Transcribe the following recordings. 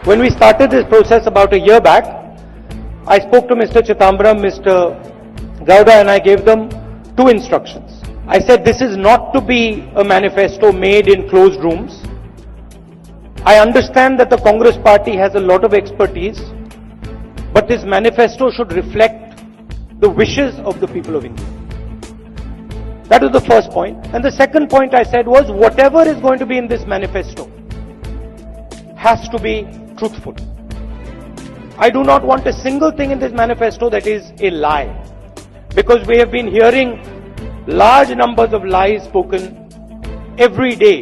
When we started this process about a year back, I spoke to Mr. Chitambram, Mr. Gowda, and I gave them two instructions. I said this is not to be a manifesto made in closed rooms. I understand that the Congress party has a lot of expertise, but this manifesto should reflect the wishes of the people of India. That was the first point. And the second point I said was whatever is going to be in this manifesto has to be truthful. I do not want a single thing in this manifesto that is a lie, because we have been hearing large numbers of lies spoken every day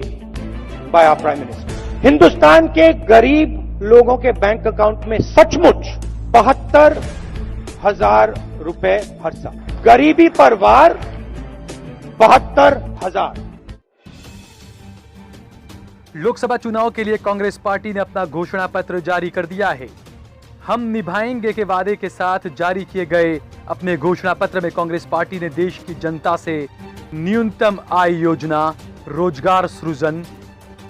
by our Prime Minister. Hindustan के गरीब लोगों के bank account में सचमुच 72,000 रुपए हर साल, गरीबी पर वार 72,000। लोकसभा चुनाव के लिए कांग्रेस पार्टी ने अपना घोषणा पत्र जारी कर दिया है। हम निभाएंगे के वादे के साथ जारी किए गए अपने घोषणा पत्र में कांग्रेस पार्टी ने देश की जनता से न्यूनतम आय योजना, रोजगार सृजन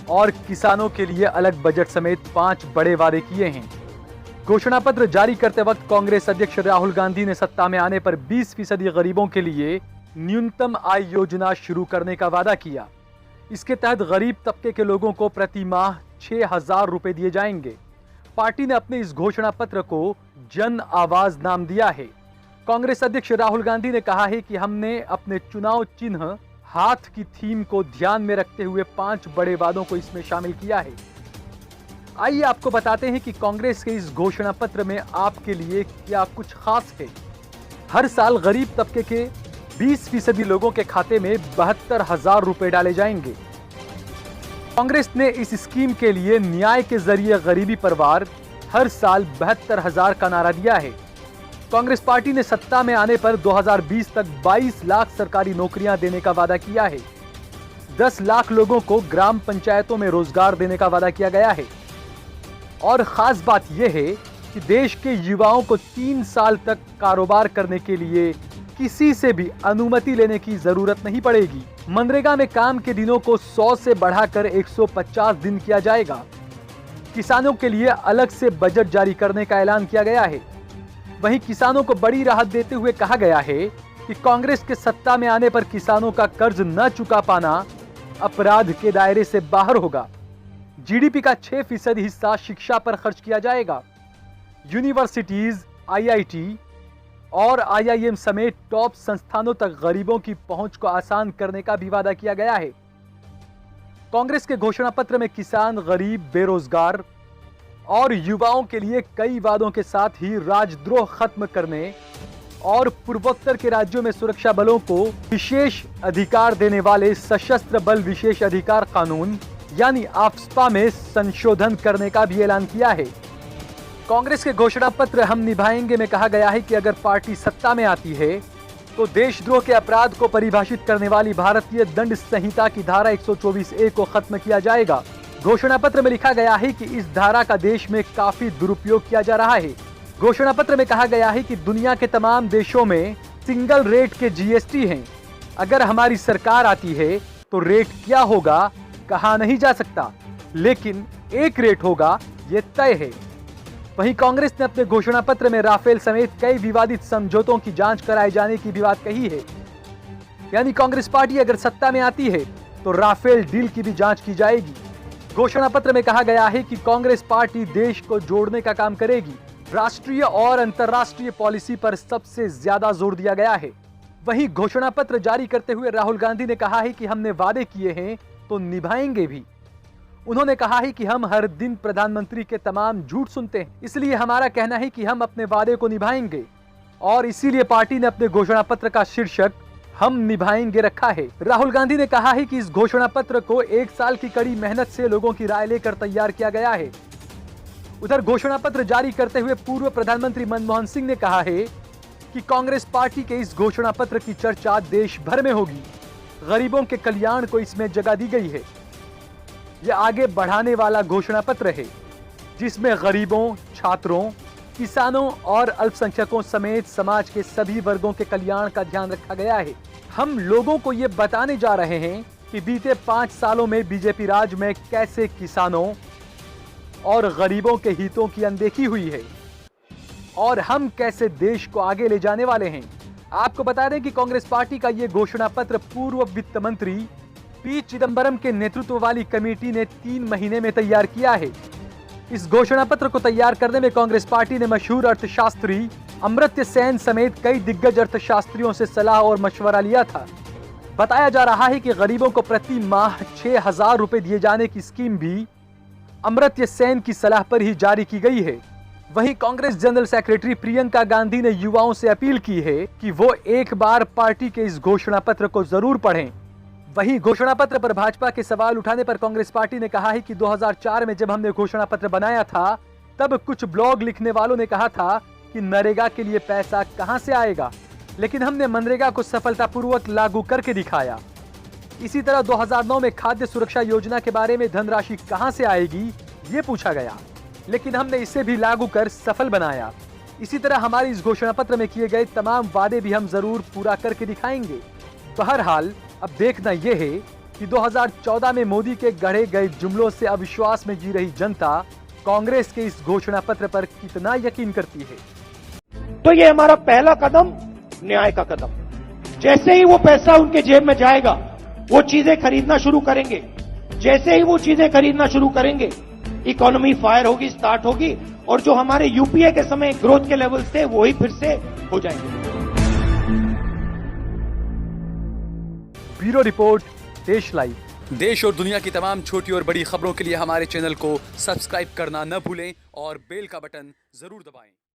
और किसानों के लिए अलग बजट समेत 5 बड़े वादे किए हैं। घोषणा पत्र जारी करते वक्त कांग्रेस अध्यक्ष राहुल गांधी ने सत्ता में आने पर 20% गरीबों के लिए न्यूनतम आय योजना शुरू करने का वादा किया। इसके तहत गरीब तबके के लोगों को प्रति माह 6,000 रुपए दिए जाएंगे। पार्टी ने अपने इस घोषणा पत्र को जन आवाज नाम दिया है। कांग्रेस अध्यक्ष राहुल गांधी ने कहा है कि हमने अपने चुनाव चिन्ह हाथ की थीम को ध्यान में रखते हुए 5 बड़े वादों को इसमें शामिल किया है। आइए आपको बताते हैं कि कांग्रेस के इस घोषणा पत्र में आपके लिए क्या कुछ खास है। हर साल गरीब तबके के 20% लोगों के खाते में 72,000 रुपए डाले जाएंगे। कांग्रेस ने इस स्कीम के लिए न्याय के जरिए गरीबी पर वार हर साल 72,000 का नारा दिया है। कांग्रेस पार्टी ने सत्ता में आने पर 2020 तक 22 लाख सरकारी नौकरियां देने का वादा किया है। 10 लाख लोगों को ग्राम पंचायतों में रोजगार देने का वादा किया गया है। और खास बात यह है कि देश के युवाओं को 3 साल तक कारोबार करने के लिए किसी से भी अनुमति लेने की जरूरत नहीं पड़ेगी। मनरेगा में काम के दिनों को 100 से बढ़ाकर 150 दिन किया जाएगा। किसानों के लिए अलग से बजट जारी करने का ऐलान किया गया है। वहीं किसानों को बड़ी राहत देते हुए कहा गया है कि कांग्रेस के सत्ता में आने पर किसानों का कर्ज न चुका पाना अपराध के दायरे से बाहर होगा। जीडीपी का 6% हिस्सा शिक्षा पर खर्च किया जाएगा। यूनिवर्सिटीज, आईआईटी और आईआईएम समेत टॉप संस्थानों तक गरीबों की पहुंच को आसान करने का भी वादा किया गया है। कांग्रेस के घोषणा पत्र में किसान, गरीब, बेरोजगार और युवाओं के लिए कई वादों के साथ ही राजद्रोह खत्म करने और पूर्वोत्तर के राज्यों में सुरक्षा बलों को विशेष अधिकार देने वाले सशस्त्र बल विशेष अधिकार कानून यानी आफ्स्पा में संशोधन करने का भी ऐलान किया है। कांग्रेस के घोषणा पत्र हम निभाएंगे में कहा गया है कि अगर पार्टी सत्ता में आती है तो देशद्रोह के अपराध को परिभाषित करने वाली भारतीय दंड संहिता की धारा 124A को खत्म किया जाएगा। घोषणा पत्र में लिखा गया है कि इस धारा का देश में काफी दुरुपयोग किया जा रहा है। घोषणा पत्र में कहा गया है कि दुनिया के तमाम देशों में सिंगल रेट के जीएसटी हैं। अगर हमारी सरकार आती है तो रेट क्या होगा कहा नहीं जा सकता, लेकिन एक रेट होगा ये तय है। वहीं कांग्रेस ने अपने घोषणा पत्र में राफेल समेत कई विवादित समझौतों की जांच कराए जाने की भी बात कही है। यानी कांग्रेस पार्टी अगर सत्ता में आती है तो राफेल डील की भी जांच की जाएगी। घोषणा पत्र में कहा गया है कि कांग्रेस पार्टी देश को जोड़ने का काम करेगी। राष्ट्रीय और अंतर्राष्ट्रीय पॉलिसी पर सबसे ज्यादा जोर दिया गया है। वहीं घोषणा पत्र जारी करते हुए राहुल गांधी ने कहा है कि हमने वादे किए हैं तो निभाएंगे भी। उन्होंने कहा है कि हम हर दिन प्रधानमंत्री के तमाम झूठ सुनते हैं, इसलिए हमारा कहना है कि हम अपने वादे को निभाएंगे और इसीलिए पार्टी ने अपने घोषणा पत्र का शीर्षक हम निभाएंगे रखा है। राहुल गांधी ने कहा है कि इस घोषणा पत्र को 1 साल की कड़ी मेहनत से लोगों की राय लेकर तैयार किया गया है। उधर घोषणा पत्र जारी करते हुए पूर्व प्रधानमंत्री मनमोहन सिंह ने कहा है कि कांग्रेस पार्टी के इस घोषणा पत्र की चर्चा देश भर में होगी। गरीबों के कल्याण को इसमें जगह दी गई है। यह आगे बढ़ाने वाला घोषणा पत्र है जिसमें गरीबों, छात्रों, किसानों और अल्पसंख्यकों समेत समाज के सभी वर्गों के कल्याण का ध्यान रखा गया है। हम लोगों को ये बताने जा रहे हैं कि बीते 5 सालों में बीजेपी राज में कैसे किसानों और गरीबों के हितों की अनदेखी हुई है। और हम कैसे देश को आगे ले जाने वाले हैं। आपको बता दें कि कांग्रेस पार्टी का ये घोषणा पत्र पूर्व वित्त मंत्री पी चिदंबरम के नेतृत्व वाली कमेटी ने 3 महीने में तैयार किया है। इस घोषणा पत्र को तैयार करने में कांग्रेस पार्टी ने मशहूर अर्थशास्त्री अमर्त्य सेन समेत कई दिग्गज अर्थशास्त्रियों से सलाह और मशवरा लिया था। बताया जा रहा है कि गरीबों को प्रति माह 6,000 रुपए दिए जाने की स्कीम भी अमर्त्य सेन की सलाह पर ही जारी की गई है। वहीं कांग्रेस जनरल सेक्रेटरी प्रियंका गांधी ने युवाओं से अपील की है कि वो एक बार पार्टी के इस घोषणा पत्र को जरूर पढ़ें। वहीं घोषणा पत्र पर भाजपा के सवाल उठाने पर कांग्रेस पार्टी ने कहा है कि 2004 में जब हमने घोषणा पत्र बनाया था तब कुछ ब्लॉग लिखने वालों ने कहा था कि नरेगा के लिए पैसा कहां से आएगा, लेकिन हमने मनरेगा को सफलतापूर्वक लागू करके दिखाया। इसी तरह 2009 में खाद्य सुरक्षा योजना के बारे में धनराशि कहां से आएगी ये पूछा गया, लेकिन हमने इसे भी लागू कर सफल बनाया। इसी तरह हमारे इस घोषणा पत्र में किए गए तमाम वादे भी हम जरूर पूरा करके दिखाएंगे। बहरहाल अब देखना यह है कि 2014 में मोदी के गढ़े गए जुमलों से अविश्वास में जी रही जनता कांग्रेस के इस घोषणा पत्र पर कितना यकीन करती है। तो ये हमारा पहला कदम न्याय का कदम। जैसे ही वो पैसा उनके जेब में जाएगा वो चीजें खरीदना शुरू करेंगे। जैसे ही वो चीजें खरीदना शुरू करेंगे इकोनॉमी फायर होगी, स्टार्ट होगी और जो हमारे यूपीए के समय ग्रोथ के लेवल्स थे वो ही फिर से हो जाएंगे। ब्यूरो रिपोर्ट, देश लाइव। देश और दुनिया की तमाम छोटी और बड़ी खबरों के लिए हमारे चैनल को सब्सक्राइब करना न भूलें और बेल का बटन जरूर दबाएं।